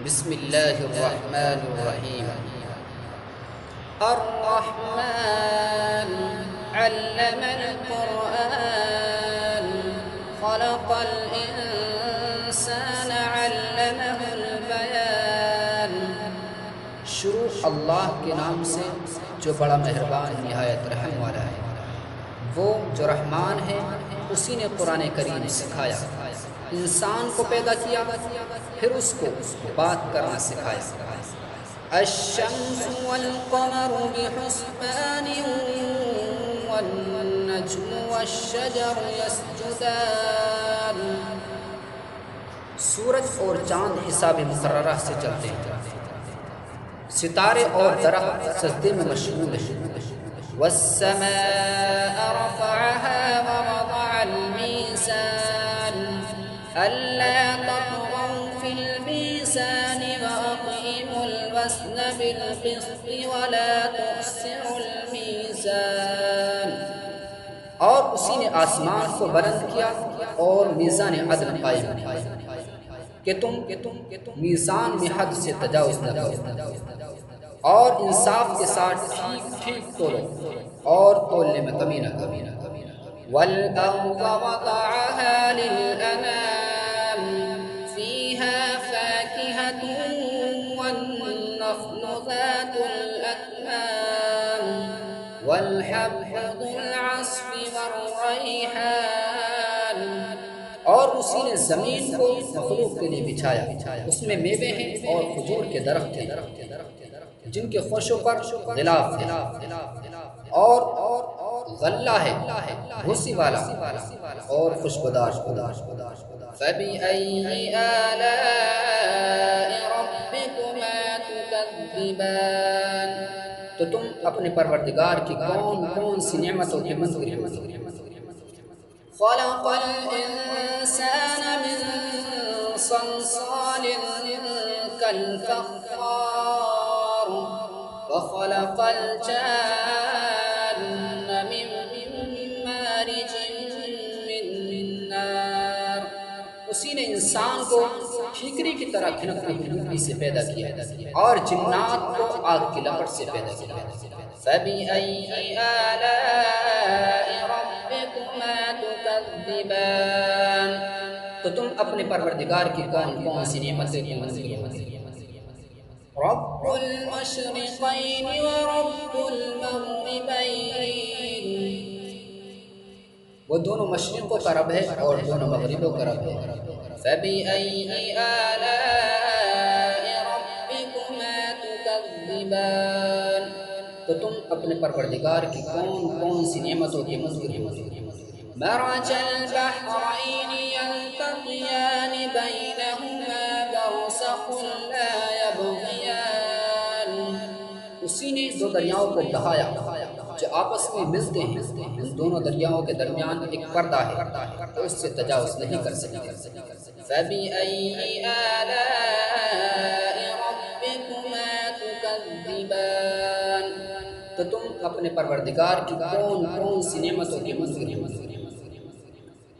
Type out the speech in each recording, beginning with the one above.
بسم اللہ الرحمن الرحیم۔ الرحمن علم القرآن خلق الانسان علمہ البیان۔ شروع اللہ کے نام سے جو بڑا مہربان نہایت رحم والا ہے۔ وہ جو رحمان ہے اسی نے قرآن کریم سکھایا، انسان کو پیدا کیا پھر اس کو بات کرنا سکھایا۔ الشمس والقمر بحسبان والنجم والشجر يسجدان۔ سورج اور چاند حساب مقررہ سے چلتے ہیں، ستارے اور درخت سجدے میں مشغول ہیں۔ والسماء رفعها ووضع الميزان ألا تطغوا في الميزان وأقيموا الوزن بالقسط ولا تخسروا الميزان۔ اور اسی نے آسمان کو بلند کیا اور میزان عدل قائم کیا کہ تم میزان میں حد سے تجاوز نہ کرو اور انصاف کے ساتھ ٹھیک ٹھیک تولو اور تولنے میں کمی نہ کرو۔ وَالْأَرْضَ وَضَعَهَا لِلْأَنَامِ فِيهَا فَاكِهَةٌ وَالنَّخْلُ ذَاتُ الْأَكْمَامِ وَالْحَبُّ ذُو الْعَصْفِ وَالرَّيْحَانِ۔ اور اسی نے زمین کو مخلوق کے لیے بچھایا، اس میں میوے ہیں اور کھجور کے درخت ہیں جن کے خوشوں پر غلاف ہے، اور غلہ ہے بھوسی والا اور خوشبودار۔ فَبِأَيِّ آلَاءِ رَبِّكُمَا تُكَذِّبَانِ۔ تو تم اپنے پروردگار کی کون کون سی نعمتوں کی منکر ہو؟ خَلَقَ الْإِنسَانَ مِنْ صَلْصَالٍ كَالْفَخَّارِ وَخَلَقَ الْجَانَّ مِن مَّارِجٍ مِّن نَّارٍ۔ اسی نے انسان کو ٹھیکری کی طرح کھنکتی ہوئی مٹی سے پیدا کیا اور جنات کو آگ کی لپٹ سے پیدا کیا۔ فَبِأَيِّ آلَاءِ رَبِّكُمَا تُكَذِّبَانِ۔ تو تم اپنے پروردگار کی کون کون سی نعمتیں کی منکر ہو؟ رب المشرقین ورب المغربین۔ وہ دونوں مشرقوں کا رب ہے اور دونوں مغربوں کا رب ہے۔ فَبِأَيِّ آلَاءِ رَبِّكُمَا تُكَذِّبَانِ۔ تو تم اپنے پروردگار کی کون کون سی نعمتوں کی منکر ہو؟ مرج البحرین یلتقیان بینہما برزخ لا یبغیان۔ اسی نے دو دریاؤں کو بہایا جو آپس میں ملتے ہیں، ان دونوں دریاؤں کے درمیان ایک پردہ ہے تو اس سے تجاوز نہیں کر سکتے۔ فَبِأَيِّ آلَاءِ رَبِّكُمَا تُكَذِّبَانِ۔ تو تم اپنے پروردگار کی کون کون سی نعمتوں کی منکر ہو؟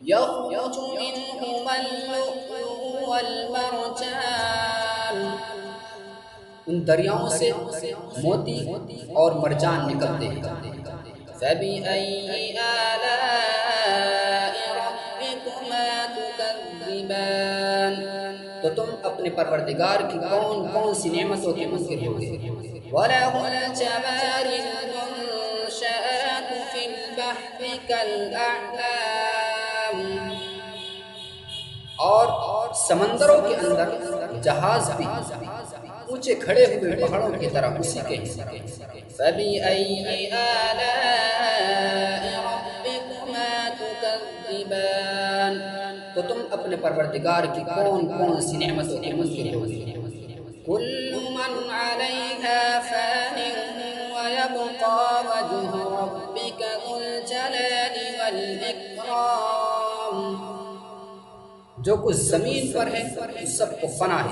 يَخْرُجُ مِنْهُمَا اللُّؤْلُؤُ وَالْمَرْجَانُ۔ ان دریاؤں سے موتی اور مرجان نکلتے ہیں۔ فَبِأَيِّ آلَاءِ رَبِّكُمَا تُكَذِّبَانِ۔ تو تم اپنے پروردگار کی کون کون سی نعمتوں کے منکر ہو گے؟ وَلَهُ الْجَوَارِ الْمُنشَآتُ فِي الْبَحْرِ كَالْأَعْلَامِ۔ اور سمندروں کے اندر جہاز بھی اونچے کھڑے ہوئے پہاڑوں کی طرح اسی کے ہیں۔ فَبِأَيِّ آلَاءِ رَبِّكُمَا تُكَذِّبَانِ۔ تو تم اپنے پروردگار کی کون کون سی نعمتوں کے منکر ہو؟ كُلُّ مَنْ عَلَيْهَا فَانٍ وَيَبْقَى وَجْهُ رَبِّكَ ذُو الْجَلَالِ وَالْإِكْرَامِ۔ جو کچھ زمین پر ہے سب کو فنا ہے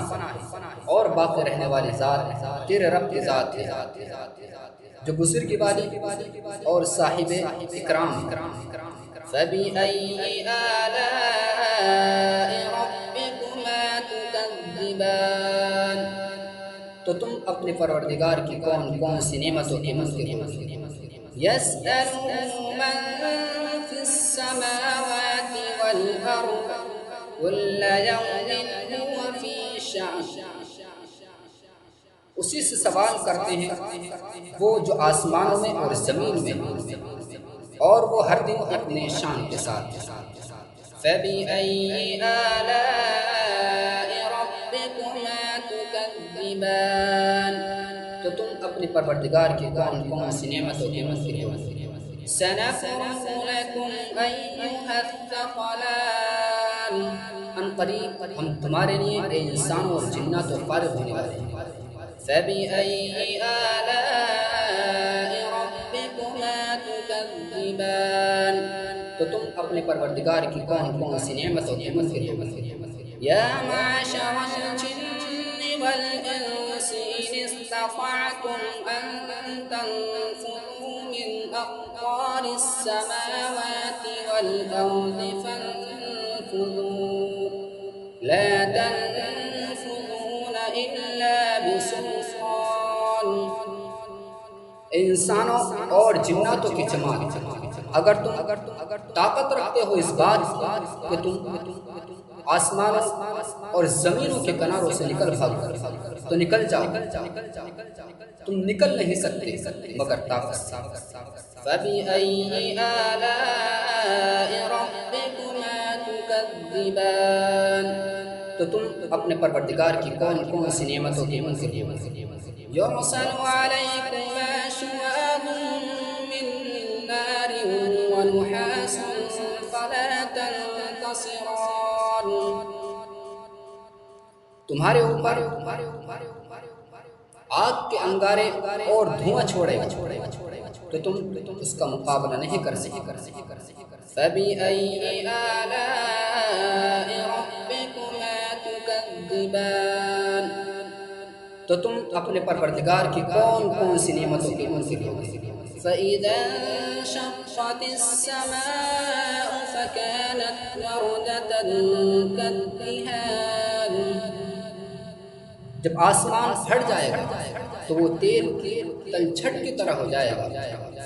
اور باقی رہنے والی ذات تیرے رب کی ذات ہے جو بزرگی والی اور صاحب اکرام۔ فَبِأَيِّ آلَاءِ رَبِّكُمَا تُكَذِّبَانِ۔ تو تم اپنے پروردگار کی کون کون سی نعمتوں کے منکر ہو؟ يسأله من في السماوات والأرض كل يوم هو في شأن. اسی سے سوال کرتے ہیں وہ جو آسمانوں میں اور زمین میں ہیں، اور وہ ہر دن اپنے شان کے ساتھ. فَبِأَيِّ آلَاءِ رَبِّكُمَا تُكَذِّبَانِ. تو تم اپنے پروردگار کی کون کون سی نعمتوں کے منکر ہو؟ سَنَفْرُغُ لَكُمْ أَيُّهَا الثَّقَلَانِ. ان قریب ہم تمہارے لیے اے انسانوں اور جنات و فارغ ہونے والے ہیں. فَبِأَيِّ آلَاءِ رَبِّكُمَا تُكَذِّبَانِ. تو تم اپنے پروردگار کی کون کون سی نعمتوں کے منکر ہو؟ یا معشر الجن والانس ان استطعتم ان تنفذوا من اقطار السماوات والارض فانفذوا لا تنفذون الا بسلطان. انسانوں اور جناتوں کی جماعت، اگر تم طاقت رکھتے ہو اس بات کہ تم آسمانوں اور زمینوں کے کناروں سے نکل بھاگو تو نکل جاؤ. تم نکل نہیں سکتے مگر طاقت سے. فَبِأَيِّ آلَاءِ رَبِّكُمَا تُكَذِّبَانِ. تو تم اپنے پروردگار کی کون کون سی نعمتوں کے منکر ہو؟ يُرْسَلُ عَلَيْكُمَا شُوَاظٌ مِّن نَّارٍ وَنُحَاسٌ فَلَا تَنتَصِرَانِ. تمہارے اوپر آگ کے انگارے اور دھواں چھوڑے تو تم اس کا مقابلہ نہیں کر سکتے. فَبِأَيِّ آلَاءِ رَبِّكُمَا تُكَذِّبَانِ. تو تم اپنے پروردگار کی کون کون سی نعمتوں کے منکر ہو؟ فَإِذَا انشَقَّتِ السَّمَاءُ فَكَانَتْ وَرْدَةً كَالدِّهَانِ. جب آسمان پھٹ جائے گا تو وہ تیل کے تلچھٹ کی طرح ہو جائے گا.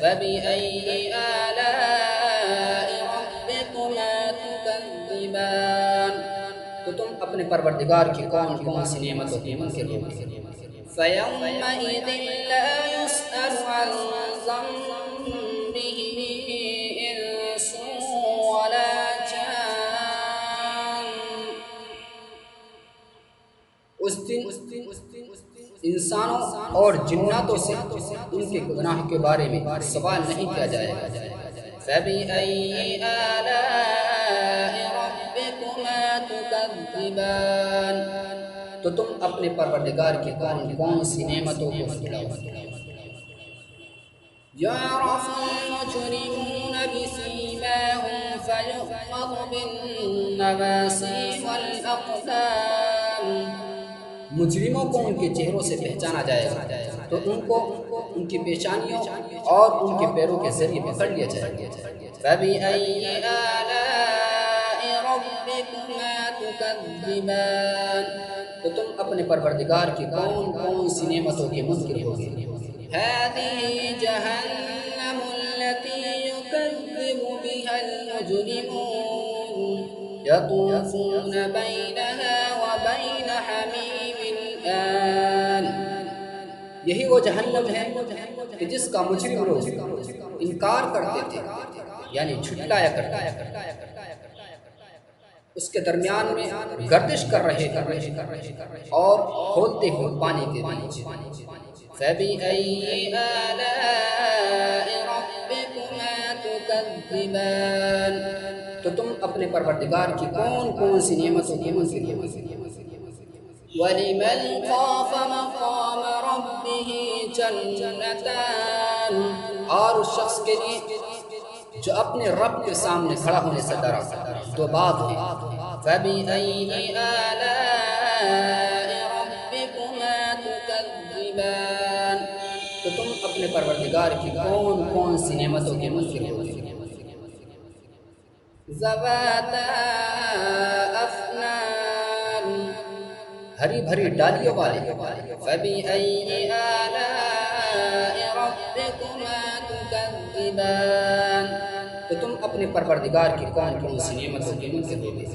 فَبِأَيِّ آلَاءِ رَبِّكُمَا تُكَذِّبَانِ. تو تم اپنے پروردگار کی کون کون سی نعمتوں کے منکر ہو؟ فَيَوْمَئِذٍ لَا يُسْأَلُ عَنْ ذَنبِهِ إِنسٌ وَلَا جَانٌّ. اس دن انسانوں اور جناتوں سے ان کے گناہ کے بارے میں سوال نہیں کیا جائے گا. فَبِأَيِّ آلَاءِ رَبِّكُمَا تُكَذِّبَانِ. تو تم اپنے پروردگار کی کون کون سی نعمتوں کو بتلاؤ. يُعْرَفُ الْمُجْرِمُونَ بِسِيمَاهُمْ فَيُؤْخَذُ بِالنَّوَاصِي وَالْأَقْدَامِ. مجرموں کو ان کے چہروں سے پہچانا جائے گا تو ان کو ان کی پیشانیوں اور ان کے پیروں کے ذریعے پکڑ لیا جائے گا. فَبِأَيِّ آلَاءِ رَبِّكُمَا تُكَذِّبَانِ. تو تم اپنے پروردگار کی کون کون سی نعمتوں کے منکر ہو گے؟ هَذِهِ جَهَنَّمُ الَّتِي يُكَذِّبُ بِهَا الْمُجْرِمُونَ يَطُوفُونَ بَيْنَهَا وَبَيْنَ حَمِيمٍ آنٍ. یہی وہ جہنم ہے کہ جس کا مجرم لوگ انکار کرتے تھے یعنی جھٹلایا کرتے تھے. اس کے درمیان میں گردش کر رہے اور کھولتے ہوئے پانی کے بیچ. فَبِأَيِّ آلَاءِ رَبِّكُمَا تُكَذِّبَانِ. تو تم اپنے پروردگار کی کون کون سی نعمتوں کے منکر ہو؟ وَلِمَنْ خَافَ مَقَامَ رَبِّهِ جَنَّتَانِ. اور اس شخص کے لیے جو اپنے رب کے سامنے کھڑا ہونے سے ڈرا دو باغ ہیں. فَبِأَيِّ آلَاءِ رَبِّكُمَا تُكَذِّبَانِ. تو تم اپنے پروردگار کی کون کون سی نعمتوں کے منکر ہو؟ ذَوَاتَا أَفْنَانٍ. ہری بھری ڈالیوں والے فَبِأَيِّ آلَاءِ رَبِّكُمَا تُكَذِّبَانِ تو تم اپنے پروردگار کی کون کون سی نعمتوں کے منکر ہو گے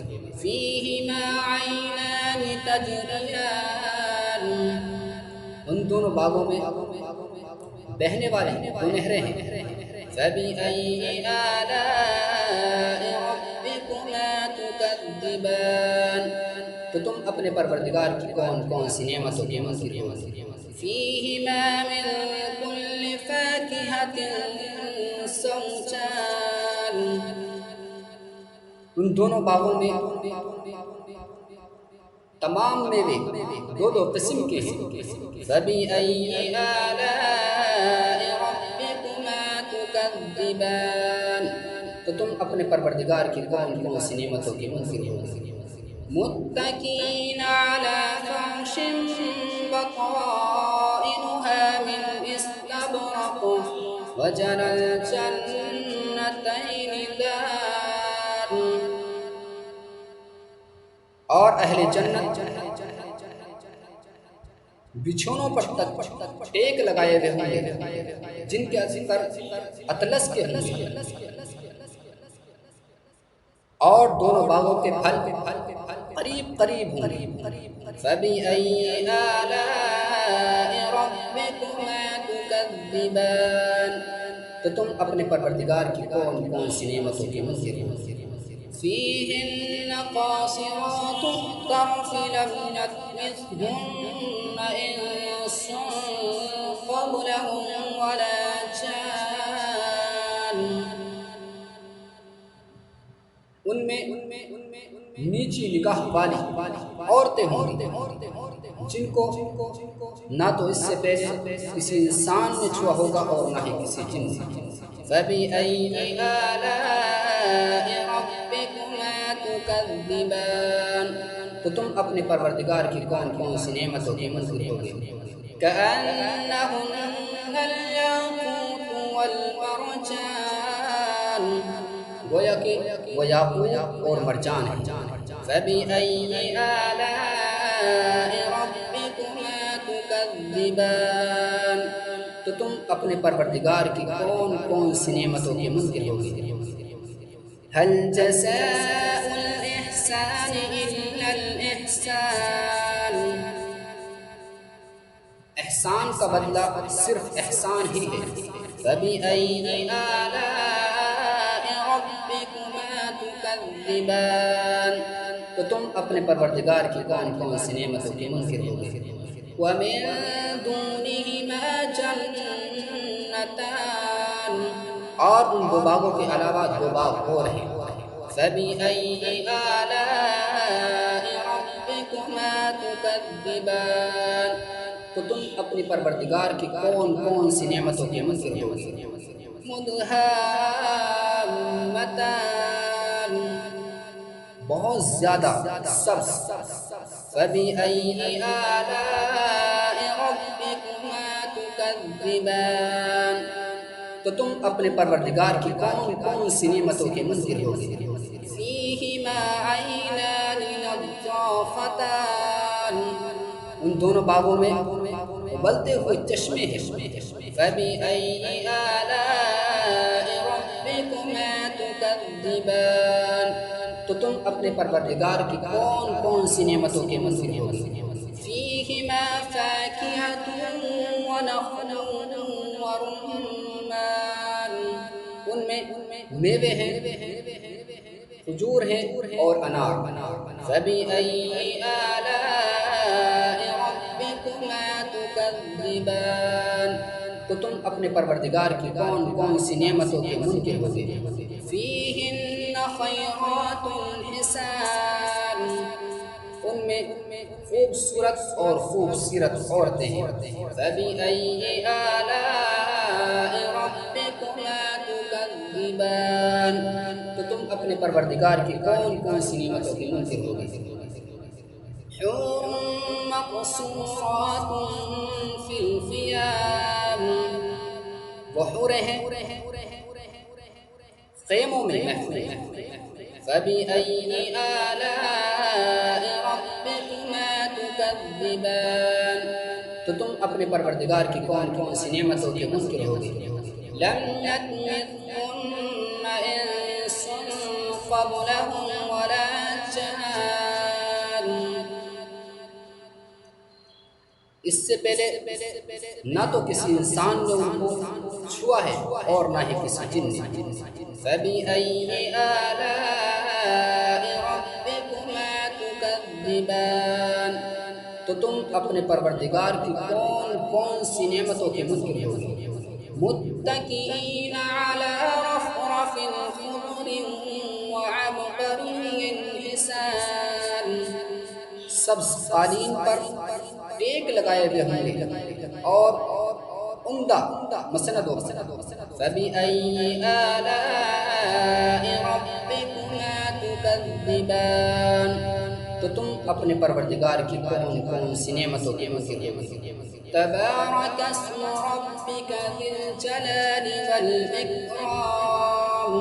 فِيهِمَا عَيْنَانِ تَجْرِيَانِ ان دونوں باغوں میں بہنے والے دو نہریں ہیں فَبِأَيِّ آلَاءِ رَبِّكُمَا تُكَذِّبَانِ تو تم اپنے پروردگار کی کون کون سی نعمتوں کے منکر ہو فِيهِمَا مِن كُلِّ فَاكِهَةٍ زَوْجَانِ ان دونوں باغوں میں تمام میوے دو دو قسم کے ہیں فَبِأَيِّ آلَاءِ رَبِّكُمَا تُكَذِّبَانِ تو تم اپنے پروردگار کی کون کون سی نعمتوں کے منکر ہو متكئين على فرش بطائنها من استبرق وجنى الجنتين دان اور اہل جنت بچھونوں پر ٹیک لگائے ہوئے ہوں گے جن کے پر اطلس کے ہوں گے اور دونوں باغوں کے پھل قریب قریب ہوں گے فَبِأَيِّ آلَاءِ رَبِّكُمَا تُكَذِّبَانِ تو تم اپنے پروردگار کی کون کون سی نعمتوں کے منکر ہو فِيهِنَّ قَاصِرَاتُ الطَّرْفِ لَمْ يَطْمِثْهُنَّ إِنسٌ قَبْلَهُمْ وَلَا جَانٌّ ان میں نیچی نگاہ والی عورتیں ہوں گی جن کو نہ تو اس سے پہلے کسی انسان نے چھوا ہوگا اور نہ ہی کسی جن نے فَبِأَيِّ آلَاءِ رَبِّكُمَا تُكَذِّبَانِ تو تم اپنے پروردگار کی کون کون سی نعمتوں کے منکر ہو گے كَأَنَّهُنَّ الْيَاقُوتُ وَالْمَرْجَانُ گویا کہ وہ یاقوت اور مرجان ہے فَبِأَيِّ آلَاءِ رَبِّكُمَا تُكَذِّبَانِ تو تم اپنے پروردگار کی کون کون سی نعمتوں کے منکر ہو گے هَلْ جَزَاءُ الْإِحْسَانِ إِلَّا الْإِحْسَانُ احسان کا بدلہ صرف احسان ہی ہے فَبِأَيِّ آلَاءِ رَبِّكُمَا تُكَذِّبَانِ تو تم اپنے پروردگار کی کون کون سی نعمتوں کے منکر ہو گے وَمِن دُونِهِمَا جَنَّتَانِ اور ان دو باغوں کے علاوہ دو باغ اور ہیں فَبِأَيِّ آلَاءِ رَبِّكُمَا تُكَذِّبَانِ تو تم اپنی پروردگار کی کون کون سی نعمتوں کے منکر ہو گے مُدْهَامَّتَانِ بہت زیادہ سبز فَبِأَيِّ آلَاءِ رَبِّكُمَا تُكَذِّبَانِ تو تم اپنے پروردگار کی کون کون سی نعمتوں کے منکر ہو گے فِيهِمَا عَيْنَانِ نَضَّاخَتَانِ ان دونوں باغوں میں ابلتے ہوئے چشمے ہیں فَبِأَيِّ آلَاءِ رَبِّكُمَا تُكَذِّبَانِ تو تم اپنے پروردگار کی کون کون سی نعمتوں کے منکر ہو گے فِيهِمَا فَاكِهَةٌ وَنَخْلٌ وَرُمَّانٌ ان میں میوے ہیں کھجور ہیں اور انار فَبِأَيِّ آلَاءِ رَبِّكُمَا تُكَذِّبَانِ تو تم اپنے پروردگار کی کون کون سی نعمتوں کے منکر ہو گے فِيهِنَّ خَيْرَاتٌ حِسَانٌ ان میں خوبصورت اور خوبصورت عورتیں ہیں فَبِأَيِّ آلَاءِ رَبِّكُمَا تُكَذِّبَانِ تو تم اپنے پروردگار کی کون کون سی نعمتوں کے منکر ہو گے حور مقصورات فی الخیام وہ حوریں ہیں خیموں میں محفوظ فَبِأَيِّ آلَاءِ رَبِّكُمَا تكذبان تو تم اپنے پروردگار کی کون کون سی نعمتوں کے منکر ہوگے لم يطمثهن انس قبلهم ولا جان اس سے پہلے نہ تو کسی انسان نے ان کو چھوا ہے اور نہ ہی کسی جن نے فَبِأَيِّ آلَاءِ رَبِّكُمَا تُكَذِّبَانِ تو تم اپنے پروردگار کی کون کون سی نعمتوں کے منکر ہوگے متکئین علی رفرف خضر وعبقری حسان سب قالین پر ٹیک لگائے ہوئے ہوں گے اور عمدہ مسند و فَبِأَيِّ آلَاءِ رَبِّكُمَا تُكَذِّبَانِ تو تم اپنے پروردگار کی کون کون سی نعمتوں کے منکر ہوگے تبارک اسم ربک ذی الجلال والإکرام